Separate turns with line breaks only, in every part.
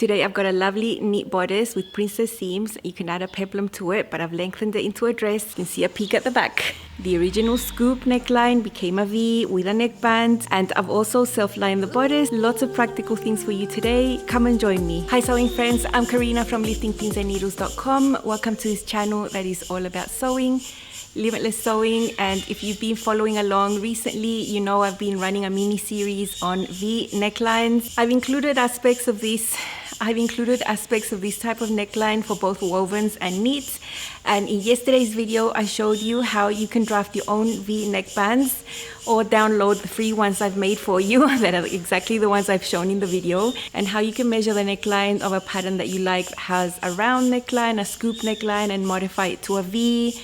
Today I've got a lovely neat bodice with princess seams. You can add a peplum to it, but I've lengthened it into a dress. You can see a peek at the back. The original scoop neckline became a V with a neckband, and I've also self-lined the bodice. Lots of practical things for you today. Come and join me. Hi sewing friends, I'm Karina from liftingpinsandneedles.com. Welcome to this channel that is all about sewing, limitless sewing. And if you've been following along recently, you know I've been running a mini series on V necklines. I've included aspects of this type of neckline for both wovens and knits. And in yesterday's video, I showed you how you can draft your own V neckbands or download the free ones I've made for you that are exactly the ones I've shown in the video, and how you can measure the neckline of a pattern that you like that has a round neckline, a scoop neckline, and modify it to a V,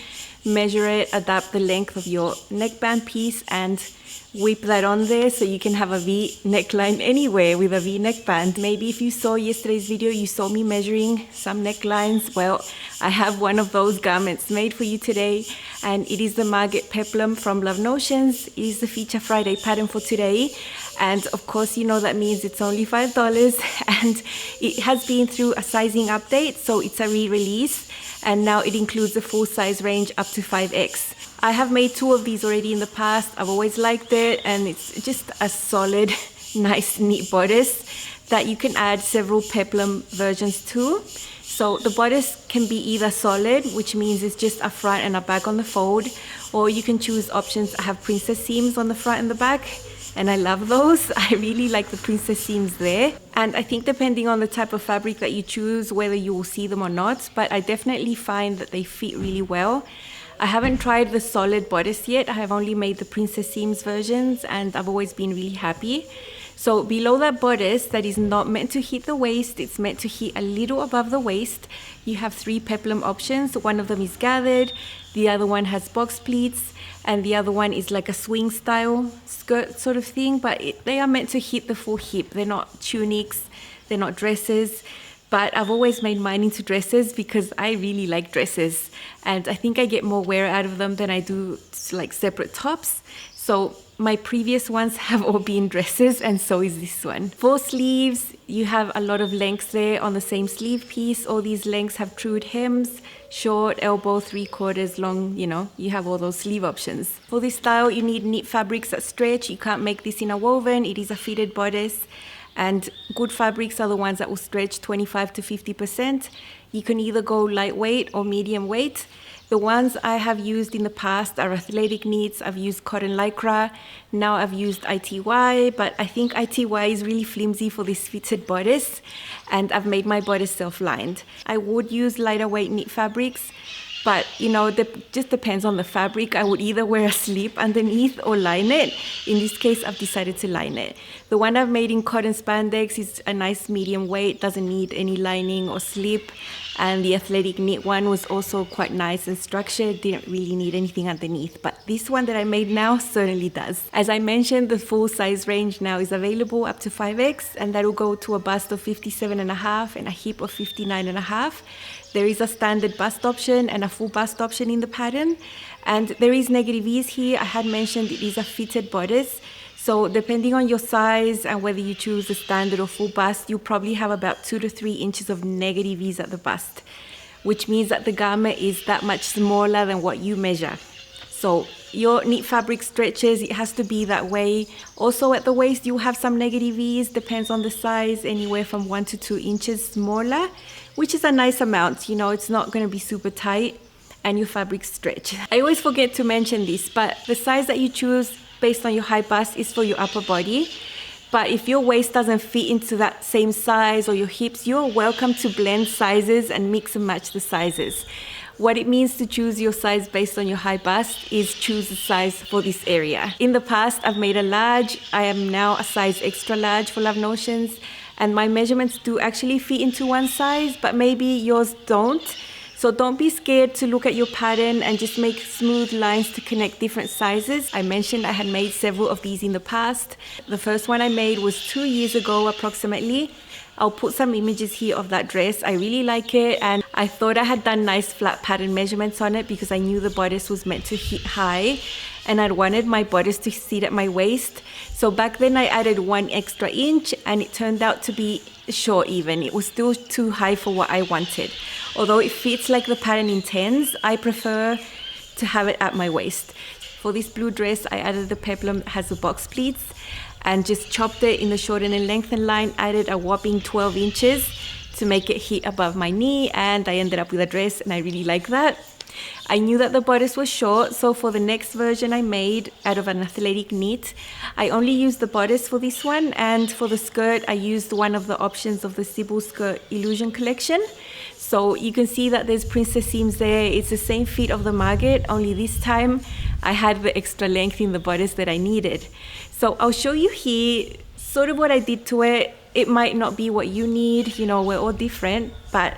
measure it, adapt the length of your neckband piece, and whip that on there so you can have a V neckline anywhere with a V neckband. Maybe if you saw yesterday's video, you saw me measuring some necklines. Well, I have one of those garments made for you today, and it is the Margot Peplum from Love Notions. It is the Feature Friday pattern for today, and of course you know that means it's only $5, and it has been through a sizing update, so it's a re-release, and now it includes a full size range up to 5X. I have made 2 of these already in the past. I've always liked it, and it's just a solid, nice, neat bodice that you can add several peplum versions to. So the bodice can be either solid, which means it's just a front and a back on the fold, or you can choose options that have princess seams on the front and the back, and I love those. I really like the princess seams there. And I think depending on the type of fabric that you choose, whether you will see them or not, but I definitely find that they fit really well. I haven't tried the solid bodice yet. I have only made the princess seams versions, and I've always been really happy. So below that bodice that is not meant to hit the waist, it's meant to hit a little above the waist, you have 3 peplum options. One of them is gathered, the other one has box pleats, and the other one is like a swing style skirt sort of thing, but they are meant to hit the full hip. They're not tunics, they're not dresses. But I've always made mine into dresses because I really like dresses, and I think I get more wear out of them than I do like separate tops. So my previous ones have all been dresses, and so is this one. For sleeves, you have a lot of lengths there on the same sleeve piece. All these lengths have trued hems, short, elbow, 3/4 long, you have all those sleeve options. For this style, you need knit fabrics that stretch. You can't make this in a woven. It is a fitted bodice. And good fabrics are the ones that will stretch 25 to 50%. You can either go lightweight or medium weight. The ones I have used in the past are athletic knits. I've used cotton lycra. Now I've used ITY, but I think ITY is really flimsy for this fitted bodice, and I've made my bodice self-lined. I would use lighter weight knit fabrics, but it just depends on the fabric. I would either wear a slip underneath or line it. In this case, I've decided to line it. The one I've made in cotton spandex is a nice medium weight, doesn't need any lining or slip. And the athletic knit one was also quite nice and structured, didn't really need anything underneath. But this one that I made now certainly does. As I mentioned, the full size range now is available up to 5X, and that will go to a bust of 57.5 and a hip of 59.5. There is a standard bust option and a full bust option in the pattern. And there is negative ease here. I had mentioned it is a fitted bodice. So depending on your size and whether you choose the standard or full bust, you probably have about 2 to 3 inches of negative ease at the bust, which means that the garment is that much smaller than what you measure. So your knit fabric stretches, it has to be that way. Also at the waist, you have some negative ease, depends on the size, anywhere from 1 to 2 inches smaller, which is a nice amount. It's not going to be super tight, and your fabric stretch. I always forget to mention this, but the size that you choose based on your high bust is for your upper body. But if your waist doesn't fit into that same size, or your hips, you're welcome to blend sizes and mix and match the sizes. What it means to choose your size based on your high bust is choose the size for this area. In the past, I've made a large. I am now a size extra large for Love Notions, and my measurements do actually fit into one size, but maybe yours don't. So don't be scared to look at your pattern and just make smooth lines to connect different sizes. I mentioned I had made several of these in the past. The first one I made was 2 years ago approximately. I'll put some images here of that dress. I really like it, and I thought I had done nice flat pattern measurements on it because I knew the bodice was meant to hit high, and I'd wanted my bodice to sit at my waist. So back then I added 1 extra inch, and it turned out to be short even. It was still too high for what I wanted. Although it fits like the pattern intends, I prefer to have it at my waist. For this blue dress, I added the peplum that has the box pleats and just chopped it in the shorten and lengthen line, added a whopping 12 inches to make it hit above my knee, and I ended up with a dress, and I really like that. I knew that the bodice was short, so for the next version I made out of an athletic knit, I only used the bodice for this one, and for the skirt I used one of the options of the Sybil skirt illusion collection. So you can see that there's princess seams there. It's the same fit of the Margot, only this time I had the extra length in the bodice that I needed. So I'll show you here sort of what I did to it. It might not be what you need, you know, we're all different, but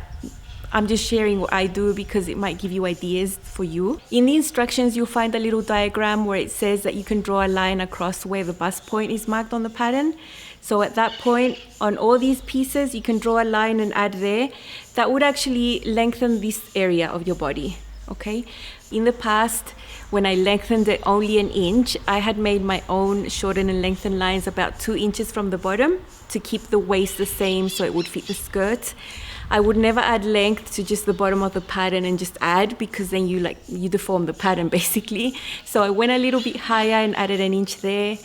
I'm just sharing what I do because it might give you ideas for you. In the instructions, you'll find a little diagram where it says that you can draw a line across where the bust point is marked on the pattern. So at that point, on all these pieces, you can draw a line and add there. That would actually lengthen this area of your body, okay? In the past, when I lengthened it only an inch, I had made my own shorten and lengthen lines about 2 inches from the bottom to keep the waist the same so it would fit the skirt. I would never add length to just the bottom of the pattern and just add, because then you deform the pattern basically. So I went a little bit higher and added an inch there.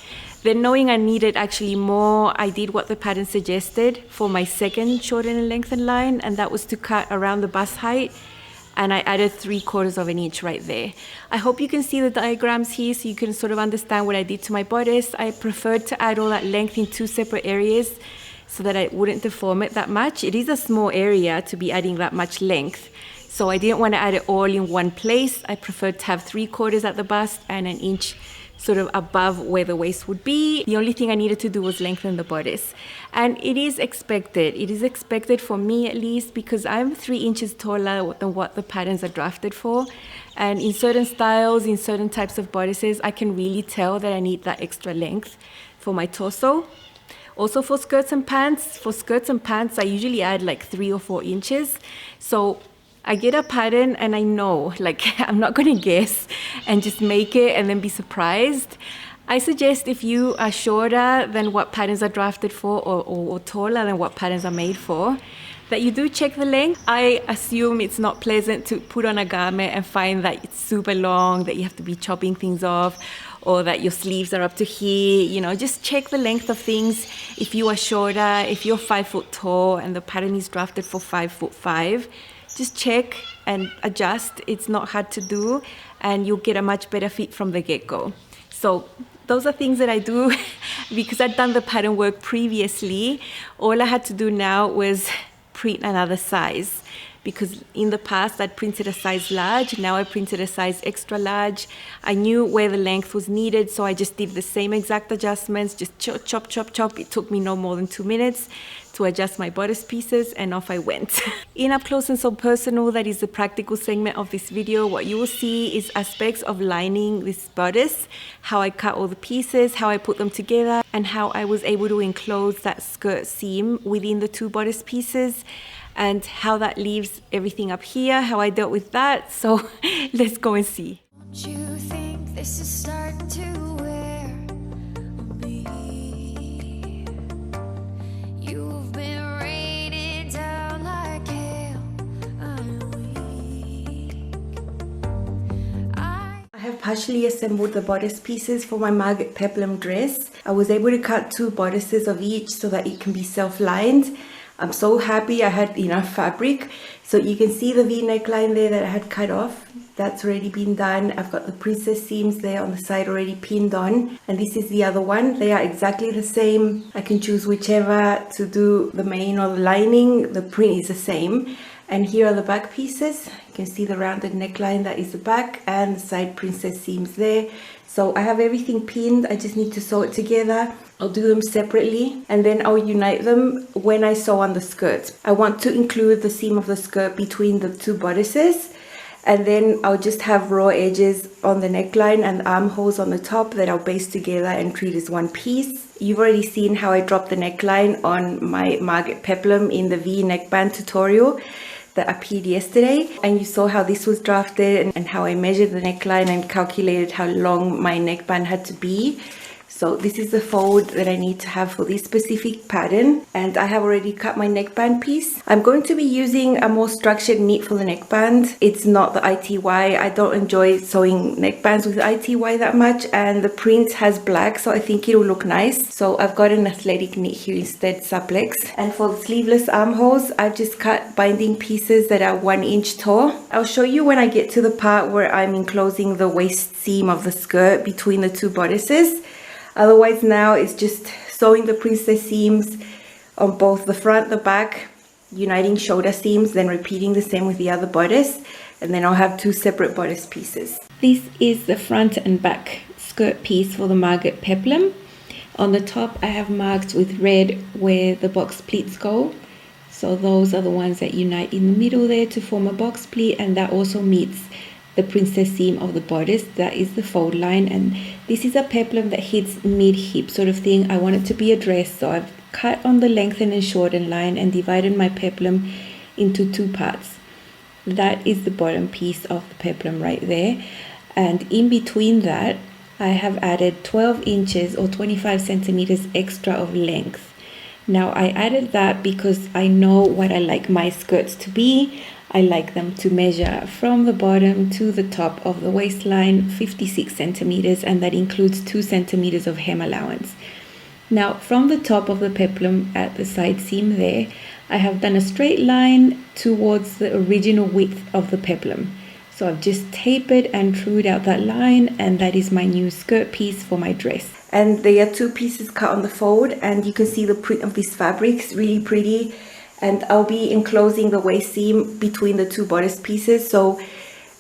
Then knowing I needed actually more, I did what the pattern suggested for my second shorten and lengthen line, and that was to cut around the bust height, and I added 3/4 of an inch right there. I hope you can see the diagrams here so you can sort of understand what I did to my bodice. I preferred to add all that length in 2 separate areas so that I wouldn't deform it that much. It is a small area to be adding that much length, so I didn't want to add it all in one place. I preferred to have 3/4 at the bust and an inch sort of above where the waist would be. The only thing I needed to do was lengthen the bodice. And it is expected. It is expected for me at least, because I'm 3 inches taller than what the patterns are drafted for. And in certain styles, in certain types of bodices, I can really tell that I need that extra length for my torso. Also for skirts and pants, I usually add like 3 or 4 inches. So I get a pattern and I know, like, I'm not gonna guess and just make it and then be surprised. I suggest if you are shorter than what patterns are drafted for, or taller than what patterns are made for, that you do check the length. I assume it's not pleasant to put on a garment and find that it's super long, that you have to be chopping things off, or that your sleeves are up to here. You know, just check the length of things. If you are shorter, if you're 5 foot tall and the pattern is drafted for 5'5", just check and adjust. It's not hard to do, and you'll get a much better fit from the get-go. So those are things that I do because I'd done the pattern work previously. All I had to do now was print another size, because in the past I'd printed a size large, now I printed a size extra large. I knew where the length was needed, so I just did the same exact adjustments, just chop, chop, chop, chop. It took me no more than 2 minutes to adjust my bodice pieces, and off I went. In Up Close and So Personal, that is the practical segment of this video, what you will see is aspects of lining this bodice, how I cut all the pieces, how I put them together, and how I was able to enclose that skirt seam within the 2 bodice pieces, and how that leaves everything up here, how I dealt with that. So let's go and see.
Don't you think this is starting to wear on me? You've been rated down like hell. I'm weak.
I have partially assembled the bodice pieces for my Margot Peplum dress. I was able to cut 2 bodices of each so that it can be self-lined. I'm so happy I had enough fabric. So you can see the V neckline there that I had cut off. That's already been done. I've got the princess seams there on the side already pinned on. And this is the other one. They are exactly the same. I can choose whichever to do the main or the lining. The print is the same. And here are the back pieces. You can see the rounded neckline, that is the back, and the side princess seams there. So I have everything pinned. I just need to sew it together. I'll do them separately, and then I'll unite them when I sew on the skirt. I want to include the seam of the skirt between the 2 bodices, and then I'll just have raw edges on the neckline and armholes on the top that I'll baste together and treat as one piece. You've already seen how I dropped the neckline on my Margot Peplum in the V neckband tutorial that appeared yesterday, and you saw how this was drafted and how I measured the neckline and calculated how long my neckband had to be. So this is the fold that I need to have for this specific pattern, and I have already cut my neckband piece. I'm going to be using a more structured knit for the neckband. It's not the ITY. I don't enjoy sewing neckbands with ITY that much, and the print has black, so I think it will look nice. So I've got an athletic knit here instead, supplex. And for the sleeveless armholes, I've just cut binding pieces that are 1 inch tall. I'll show you when I get to the part where I'm enclosing the waist seam of the skirt between the two bodices. Otherwise now it's just sewing the princess seams on both the front, the back, uniting shoulder seams, then repeating the same with the other bodice, and then I'll have 2 separate bodice pieces. This is the front and back skirt piece for the Margot Peplum. On the top I have marked with red where the box pleats go. So those are the ones that unite in the middle there to form a box pleat, and that also meets the princess seam of the bodice. That is the fold line, and this is a peplum that hits mid-hip sort of thing. I want it to be a dress, so I've cut on the lengthen and shorten line and divided my peplum into 2 parts. That is the bottom piece of the peplum right there, and in between that I have added 12 inches or 25 centimeters extra of length. Now I added that because I know what I like my skirts to be. I like them to measure from the bottom to the top of the waistline 56 centimeters, and that includes 2 centimeters of hem allowance. Now from the top of the peplum at the side seam there, I have done a straight line towards the original width of the peplum. So I've just tapered and trued out that line, and that is my new skirt piece for my dress. And there are 2 pieces cut on the fold, and you can see the print of this fabric. It's really pretty. And I'll be enclosing the waist seam between the 2 bodice pieces, so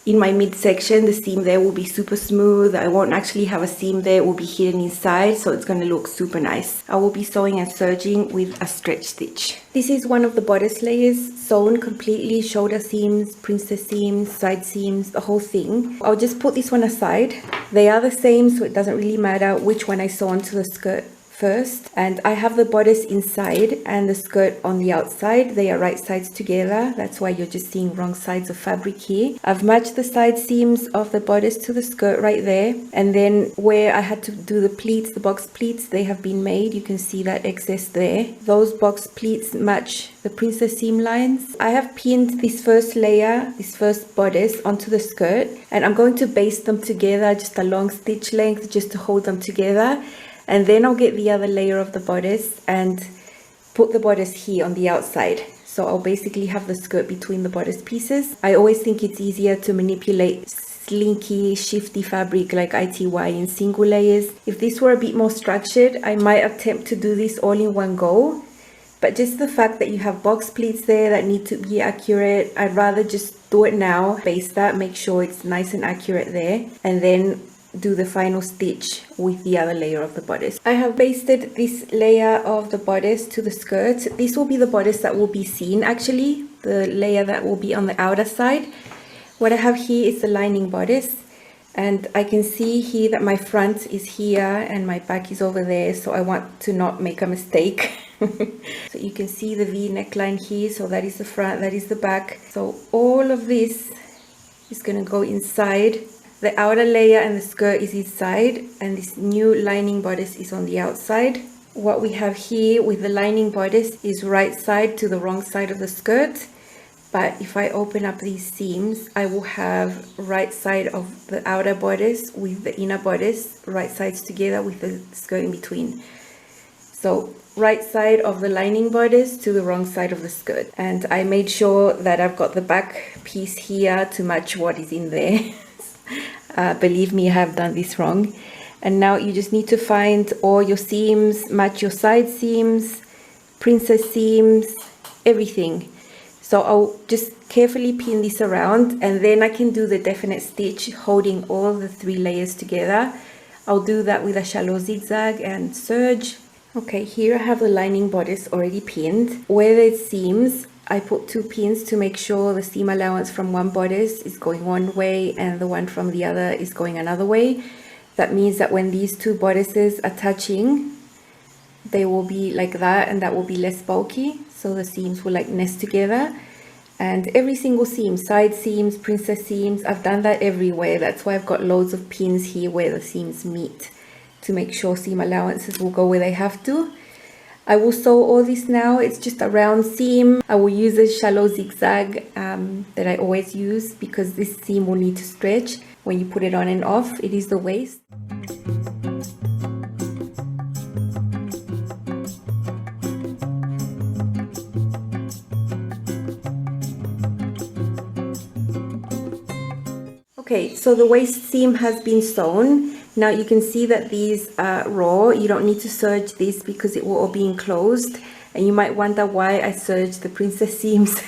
in my midsection the seam there will be super smooth. I won't actually have a seam there, it will be hidden inside, so it's going to look super nice. I will be sewing and serging with a stretch stitch. This is one of the bodice layers, sewn completely, shoulder seams, princess seams, side seams, the whole thing. I'll just put this one aside. They are the same, so it doesn't really matter which one I sew onto the skirt first. And I have the bodice inside and the skirt on the outside. They are right sides together. That's why you're just seeing wrong sides of fabric here. I've matched the side seams of the bodice to the skirt right there, and then where I had to do the pleats, the box pleats, they have been made. You can see that excess there. Those box pleats match the princess seam lines. I have pinned this first layer, this first bodice onto the skirt, and I'm going to baste them together, just a long stitch length just to hold them together. And then I'll get the other layer of the bodice and put the bodice here on the outside. So I'll basically have the skirt between the bodice pieces. I always think it's easier to manipulate slinky, shifty fabric like ITY in single layers. If this were a bit more structured, I might attempt to do this all in one go. But just the fact that you have box pleats there that need to be accurate, I'd rather just do it now, baste that, make sure it's nice and accurate there, and then do the final stitch with the other layer of the bodice. I have basted this layer of the bodice to the skirt. This will be the bodice that will be seen, actually, the layer that will be on the outer side. What I have here is the lining bodice, and I can see here that my front is here and my back is over there, so I want to not make a mistake. So you can see the V neckline here, so that is the front, that is the back. So all of this is going to go inside. The outer layer and the skirt is inside, and this new lining bodice is on the outside. What we have here with the lining bodice is right side to the wrong side of the skirt. But if I open up these seams, I will have right side of the outer bodice with the inner bodice, right sides together with the skirt in between. So right side of the lining bodice to the wrong side of the skirt. And I made sure that I've got the back piece here to match what is in there. Believe me, I have done this wrong. And now you just need to find all your seams, match your side seams, princess seams, everything. So I'll just carefully pin this around, and then I can do the definite stitch holding all the 3 layers together. I'll do that with a shallow zigzag and serge. Okay, here I have the lining bodice already pinned. Where there's seams, I put 2 pins to make sure the seam allowance from one bodice is going one way and the one from the other is going another way. That means that when these 2 bodices are touching, they will be like that, and that will be less bulky. So the seams will like nest together. And every single seam, side seams, princess seams, I've done that everywhere. That's why I've got loads of pins here where the seams meet. to make sure seam allowances will go where they have to. I will sew all this now. It's just a round seam. I will use a shallow zigzag that I always use because this seam will need to stretch when you put it on and off. It is the waist. Okay, so the waist seam has been sewn. Now you can see that these are raw. You don't need to serge this because it will all be enclosed. And you might wonder why I serged the princess seams.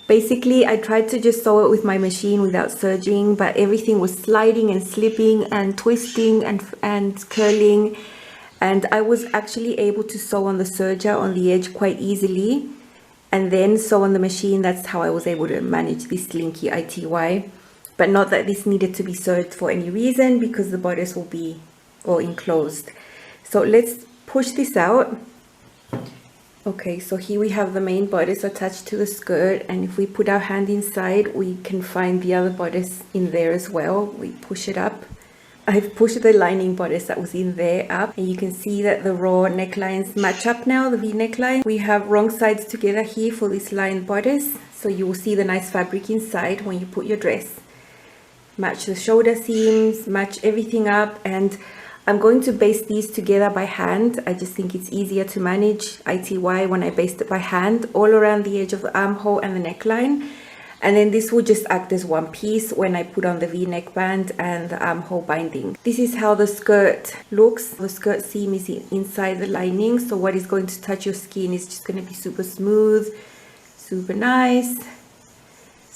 Basically, I tried to just sew it with my machine without serging, but everything was sliding and slipping and twisting and curling. And I was actually able to sew on the serger on the edge quite easily. And then sew on the machine. That's how I was able to manage this slinky ITY. But not that this needed to be serged for any reason because the bodice will be all enclosed. So let's push this out. Okay, so here we have the main bodice attached to the skirt, and if we put our hand inside, we can find the other bodice in there as well. We push it up. I've pushed the lining bodice that was in there up, and you can see that the raw necklines match up now, the V neckline. We have wrong sides together here for this lined bodice, so you will see the nice fabric inside when you put your dress. Match the shoulder seams, match everything up, and I'm going to baste these together by hand. I just think it's easier to manage ITY when I baste it by hand all around the edge of the armhole and the neckline, and then this will just act as one piece when I put on the V neckband and the armhole binding. This is how the skirt looks. The skirt seam is inside the lining, so what is going to touch your skin is just going to be super smooth, super nice.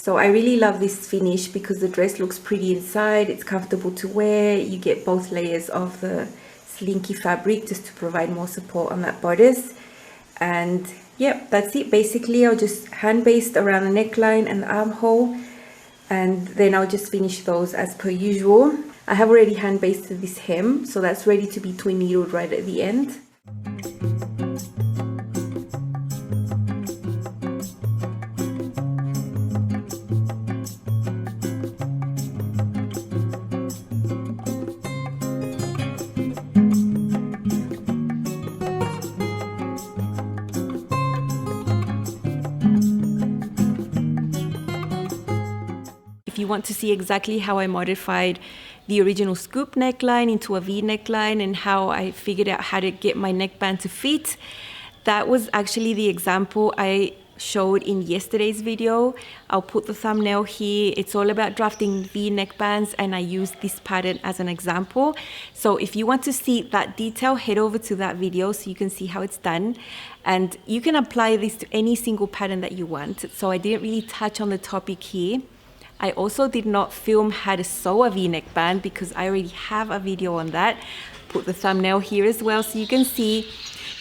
So I really love this finish because the dress looks pretty inside, it's comfortable to wear, you get both layers of the slinky fabric just to provide more support on that bodice. And yep, that's it. Basically, I'll just hand baste around the neckline and the armhole, and then I'll just finish those as per usual. I have already hand basted this hem, so that's ready to be twin needled right at the end. If you want to see exactly how I modified the original scoop neckline into a V neckline and how I figured out how to get my neckband to fit, that was actually the example I showed in yesterday's video. I'll put the thumbnail here. It's all about drafting V neckbands, and I used this pattern as an example. So if you want to see that detail, head over to that video so you can see how it's done. And you can apply this to any single pattern that you want. So I didn't really touch on the topic here. I also did not film how to sew a V-neck band because I already have a video on that. Put the thumbnail here as well so you can see.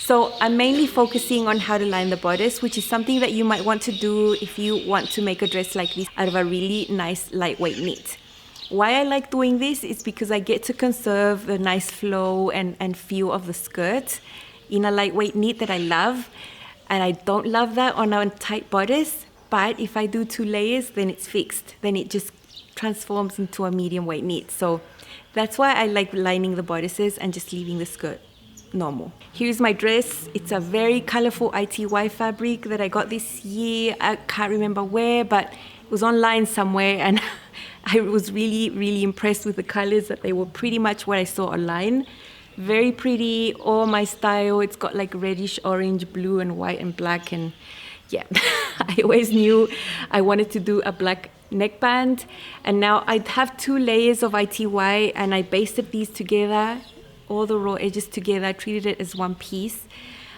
So I'm mainly focusing on how to line the bodice, which is something that you might want to do if you want to make a dress like this out of a really nice lightweight knit. Why I like doing this is because I get to conserve the nice flow and feel of the skirt in a lightweight knit that I love. And I don't love that on a tight bodice. But if I do 2 layers, then it's fixed. Then it just transforms into a medium weight knit. So that's why I like lining the bodices and just leaving the skirt normal. Here's my dress. It's a very colorful ITY fabric that I got this year. I can't remember where, but it was online somewhere, and I was really impressed with the colors, that they were pretty much what I saw online. Very pretty, all my style. It's got like reddish, orange, blue, and white and black, and yeah, I always knew I wanted to do a black neckband, and now I have 2 layers of ITY, and I basted these together, all the raw edges together. I treated it as one piece.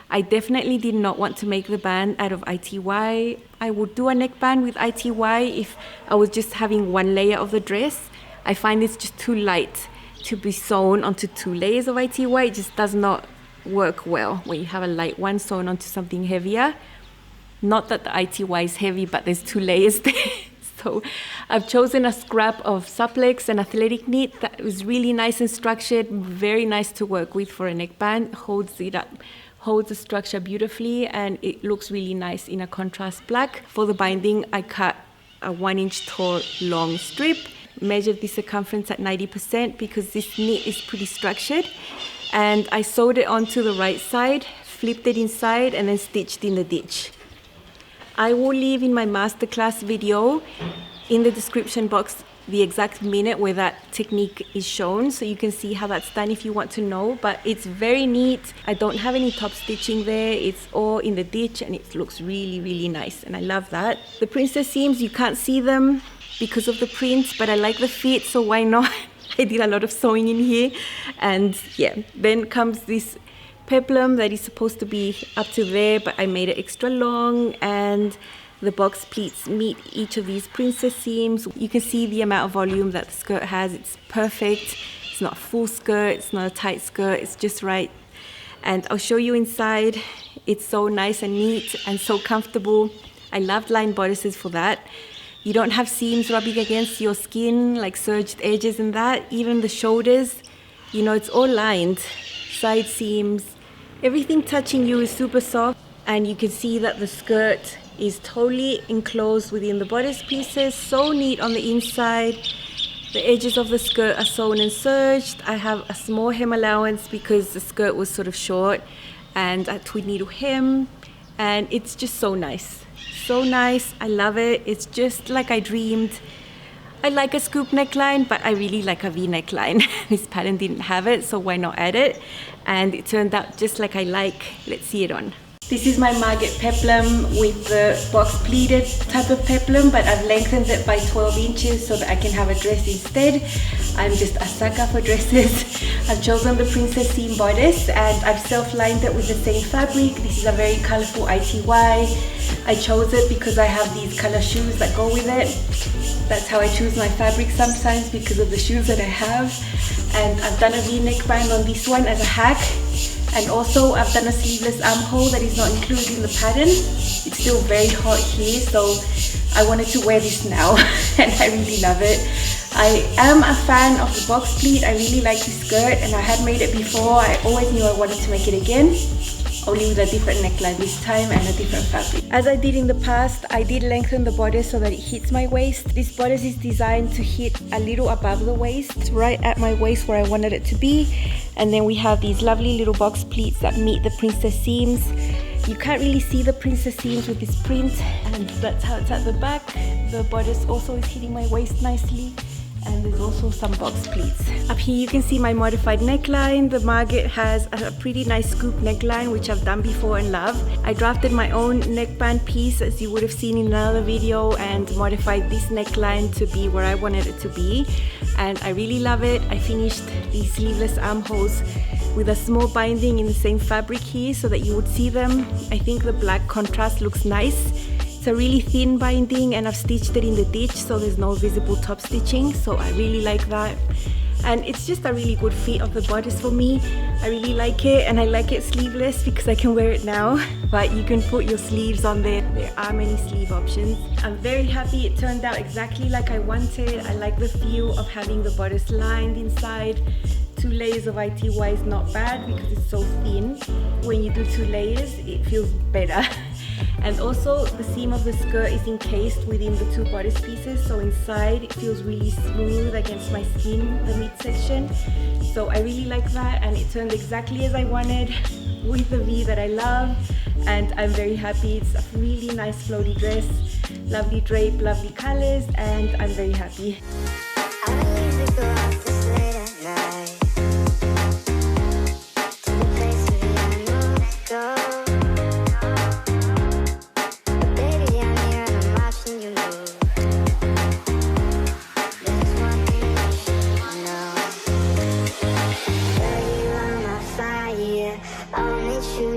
I definitely did not want to make the band out of ITY. I would do a neckband with ITY if I was just having 1 layer of the dress. I find it's just too light to be sewn onto 2 layers of ITY. It just does not work well when you have a light one sewn onto something heavier. Not that the ITY is heavy, but there's 2 layers there. So I've chosen a scrap of Supplex and athletic knit that was really nice and structured, very nice to work with for a neckband. Holds it up, holds the structure beautifully, and it looks really nice in a contrast black. For the binding, I cut a 1-inch tall long strip, measured the circumference at 90% because this knit is pretty structured. And I sewed it onto the right side, flipped it inside, and then stitched in the ditch. I will leave in my masterclass video in the description box the exact minute where that technique is shown, so you can see how that's done if you want to know. But it's very neat. I don't have any top stitching there. It's all in the ditch and it looks really, really nice, and I love that. The princess seams, you can't see them because of the print, but I like the fit, so why not? I did a lot of sewing in here. And yeah, then comes this peplum that is supposed to be up to there, but I made it extra long, and the box pleats meet each of these princess seams. You can see the amount of volume that the skirt has. It's perfect. It's not a full skirt, it's not a tight skirt, it's just right. And I'll show you inside. It's so nice and neat and so comfortable. I loved lined bodices for that. You don't have seams rubbing against your skin, like serged edges and that. Even the shoulders, you know, it's all lined. Side seams, everything touching you is super soft. And you can see that the skirt is totally enclosed within the bodice pieces. So neat on the inside. The edges of the skirt are sewn and serged. I have a small hem allowance because the skirt was sort of short, and a twin needle hem, and it's just so nice. So nice. I love it. It's just like I dreamed. I like a scoop neckline, but I really like a V neckline. This pattern didn't have it, so why not add it? And it turned out just like I like. Let's see it on. This is my Margot Peplum with the box pleated type of peplum, but I've lengthened it by 12 inches so that I can have a dress instead. I'm just a sucker for dresses. I've chosen the princess seam bodice and I've self-lined it with the same fabric. This is a very colorful ITY. I chose it because I have these color shoes that go with it. That's how I choose my fabric sometimes, because of the shoes that I have. And I've done a V-neck band on this one as a hack. And also I've done a sleeveless armhole that is not included in the pattern. It's still very hot here, so I wanted to wear this now and I really love it. I am a fan of the box pleat. I really like this skirt and I had made it before. I always knew I wanted to make it again, only with a different neckline this time and a different fabric. As I did in the past, I did lengthen the bodice so that it hits my waist. This bodice is designed to hit a little above the waist, right at my waist where I wanted it to be. And then we have these lovely little box pleats that meet the princess seams. You can't really see the princess seams with this print, and that's how it's at the back. The bodice also is hitting my waist nicely. And there's also some box pleats. Up here you can see my modified neckline. The Margot has a pretty nice scoop neckline, which I've done before and love. I drafted my own neckband piece, as you would have seen in another video, and modified this neckline to be where I wanted it to be. And I really love it. I finished these sleeveless armholes with a small binding in the same fabric here so that you would see them. I think the black contrast looks nice. It's a really thin binding and I've stitched it in the ditch so there's no visible top stitching, so I really like that. And it's just a really good fit of the bodice for me. I really like it, and I like it sleeveless because I can wear it now, but you can put your sleeves on there. There are many sleeve options. I'm very happy it turned out exactly like I wanted. I like the feel of having the bodice lined inside. 2 layers of ITY is not bad because it's so thin. When you do 2 layers, it feels better. And also the seam of the skirt is encased within the 2 bodice pieces, so inside it feels really smooth against my skin, the midsection. So I really like that, and it turned exactly as I wanted with the V that I love, and I'm very happy. It's a really nice floaty dress, lovely drape, lovely colors, and I'm very happy.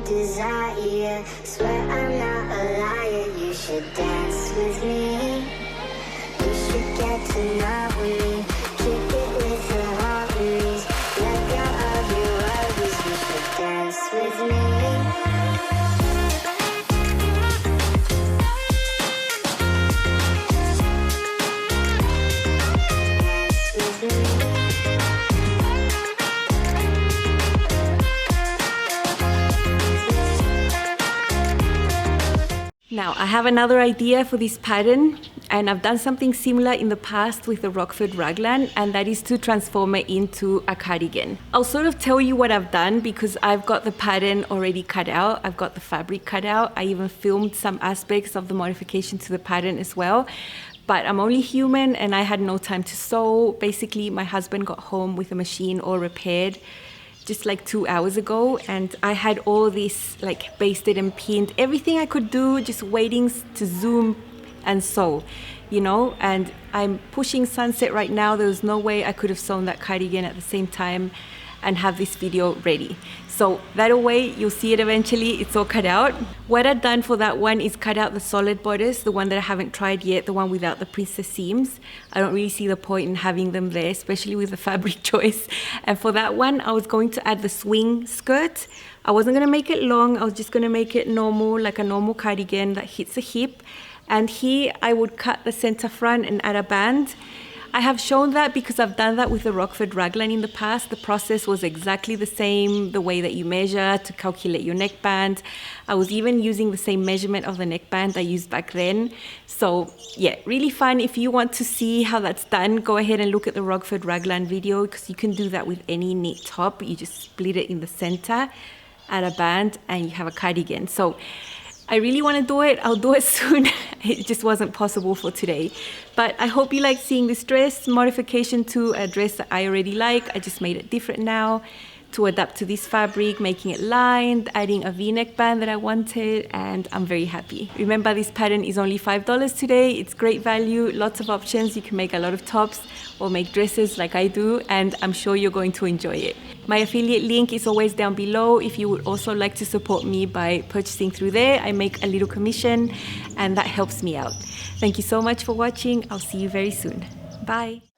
Desire, swear I'm not a liar. You should dance with me. You should get to know me. Keep it with your harmonies. Let go of your worries. You should dance with me.
Now I have another idea for this pattern. And I've done something similar in the past with the Rockford raglan, and that is to transform it into a cardigan. I'll sort of tell you what I've done because I've got the pattern already cut out. I've got the fabric cut out. I even filmed some aspects of the modification to the pattern as well. But I'm only human and I had no time to sew. Basically, my husband got home with the machine all repaired just like 2 hours ago, and I had all this like basted and pinned, everything I could do, just waiting to zoom and sew, you know. And I'm pushing sunset right now. There was no way I could have sewn that cardigan at the same time and have this video ready. So that away, you'll see it eventually, it's all cut out. What I've done for that one is cut out the solid bodice, the one that I haven't tried yet, the one without the princess seams. I don't really see the point in having them there, especially with the fabric choice. And for that one, I was going to add the swing skirt. I wasn't gonna make it long, I was just gonna make it normal, like a normal cardigan that hits the hip. And here I would cut the center front and add a band. I have shown that because I've done that with the Rockford raglan in the past. The process was exactly the same, the way that you measure to calculate your neckband. I was even using the same measurement of the neckband I used back then. So yeah, really fun. If you want to see how that's done, go ahead and look at the Rockford raglan video, because you can do that with any knit top. You just split it in the center, add a band, and you have a cardigan. So I really want to do it. I'll do it soon. It just wasn't possible for today. But I hope you like seeing this dress modification to a dress that I already like. I just made it different now to adapt to this fabric, making it lined, adding a V-neck band that I wanted, and I'm very happy. Remember, this pattern is only $5 today. It's great value, lots of options. You can make a lot of tops or make dresses like I do, and I'm sure you're going to enjoy it. My affiliate link is always down below if you would also like to support me by purchasing through there. I make a little commission and that helps me out. Thank you so much for watching. I'll see you very soon. Bye.